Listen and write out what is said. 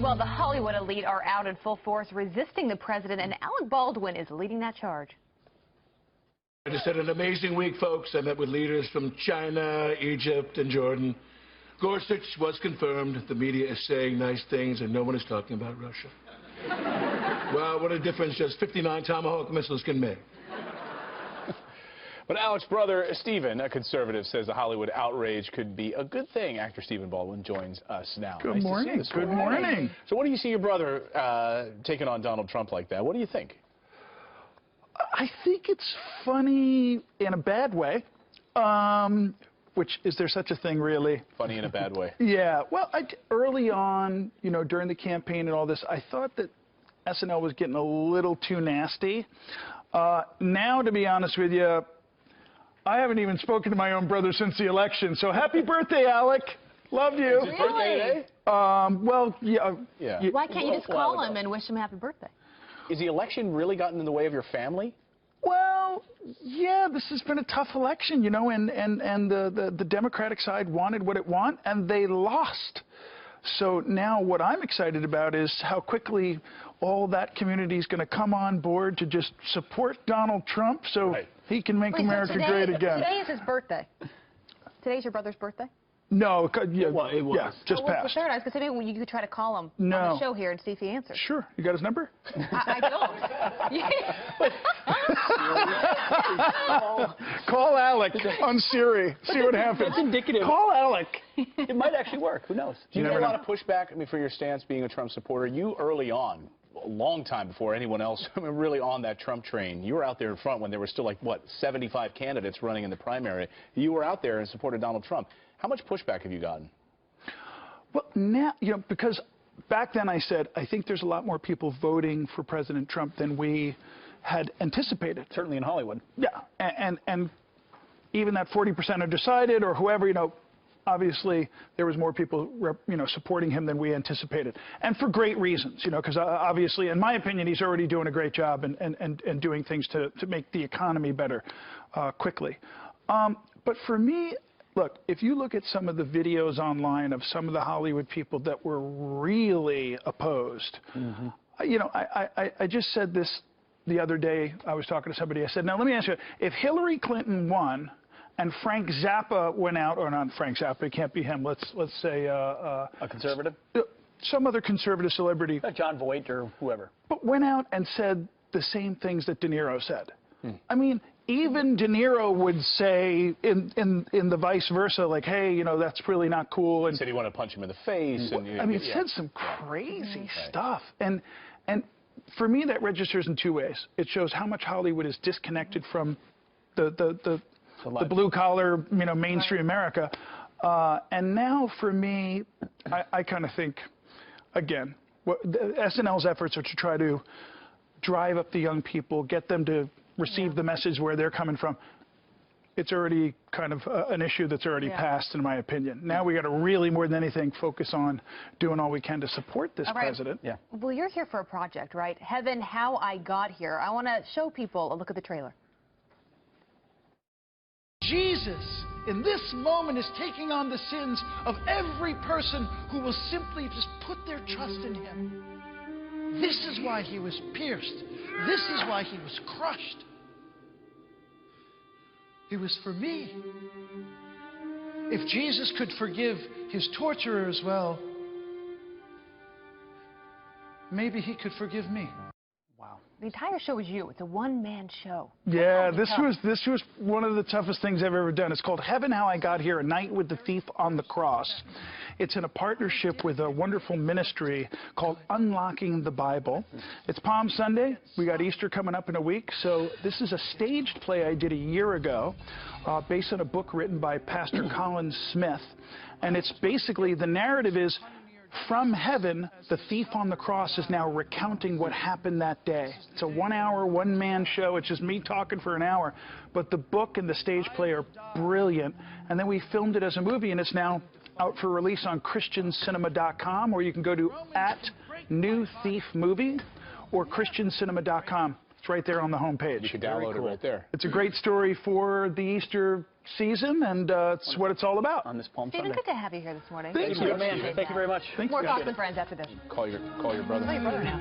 Well, the Hollywood elite are out in full force resisting the president, and Alec Baldwin is leading that charge. I just had an amazing week, folks. I met with leaders from China, Egypt, and Jordan. Gorsuch was confirmed. The media is saying nice things, and no one is talking about Russia. Well, what a difference just 59 Tomahawk missiles can make. But Alec's brother, Stephen, a conservative, says the Hollywood outrage could be a good thing. Actor Stephen Baldwin joins us now. Good morning. Good morning. So what do you see your brother taking on Donald Trump like that? What do you think? I think it's funny in a bad way. Which, is there such a thing, really? Funny in a bad way. Yeah. Well, early on, you know, during the campaign and all this, I thought that SNL was getting a little too nasty. Now, to be honest with you, I haven't even spoken to my own brother since the election. So happy birthday, Alec. Love you. Is his birthday today? Well, yeah. Why can't you just call him and wish him happy birthday? Is the election really gotten in the way of your family? Well, yeah, this has been a tough election, you know, and the Democratic side wanted what it wanted, and they lost. So now what I'm excited about is how quickly all that community is going to come on board to just support Donald Trump so he can make America great again. Today is his birthday. Today's your brother's birthday? No, yeah, well, it was. Yeah, just passed. I was going to say, maybe you could try to call him on the show here and see if he answers. Sure. You got his number? I don't. Call Alec on Siri. See what happens. That's indicative. Call Alec. It might actually work. Who knows? Do you get a lot of pushback, for your stance being a Trump supporter? You early on, a long time before anyone else, really on that Trump train. You were out there in front when there were still, like, what, 75 candidates running in the primary. You were out there and supported Donald Trump. How much pushback have you gotten? Well, now, you know, because back then I said, I think there's a lot more people voting for President Trump than we had anticipated. Certainly in Hollywood. Yeah, and even that 40% undecided or whoever, you know, obviously there was more people, you know, supporting him than we anticipated. And for great reasons, you know, because obviously, in my opinion, he's already doing a great job and doing things to make the economy better quickly. But for me, look, if you look at some of the videos online of some of the Hollywood people that were really opposed, you know, I just said this the other day. I was talking to somebody. I said, now let me ask you, if Hillary Clinton won and Frank Zappa went out, or not Frank Zappa, it can't be him, let's say... a conservative? Some other conservative celebrity. John Voight or whoever. But went out and said the same things that De Niro said. I mean, even De Niro would say in the vice versa, like, hey, you know, that's really not cool. And he said he wanted to punch him in the face. I mean, said some crazy stuff. And for me, that registers in two ways. It shows how much Hollywood is disconnected from the blue-collar, you know, mainstream America. And now, for me, I kind of think, again, SNL's efforts are to try to drive up the young people, get them to receive the message where they're coming from. It's already kind of an issue that's already passed, in my opinion. Now we got to really, more than anything, focus on doing all we can to support this president. Yeah. Well, you're here for a project, right? Heaven, How I Got Here. I want to show people a look at the trailer. Jesus, in this moment, is taking on the sins of every person who will simply just put their trust in him. This is why he was pierced. This is why he was crushed. It was for me. If Jesus could forgive his torturer as well, maybe he could forgive me. Wow. The entire show is you. It's a one-man show. Yeah, this was one of the toughest things I've ever done. It's called Heaven, How I Got Here, A Night with the Thief on the Cross. It's in a partnership with a wonderful ministry called Unlocking the Bible. It's Palm Sunday. We got Easter coming up in a week. So this is a staged play I did a year ago based on a book written by Pastor Colin Smith. And it's basically, the narrative is, from heaven, the thief on the cross is now recounting what happened that day. It's a 1 hour, one-man show. It's just me talking for an hour. But the book and the stage play are brilliant. And then we filmed it as a movie, and it's now out for release on christiancinema.com, or you can go to @NewThiefMovie or christiancinema.com. It's right there on the homepage. You can download it right there. It's a great story for the Easter season, and it's what it's all about. On this Palm Stephen, Sunday. good to have you here this morning. Thank you. Good man. Thank you very much. More Fox and Friends after this. Call your brother. Call your brother now.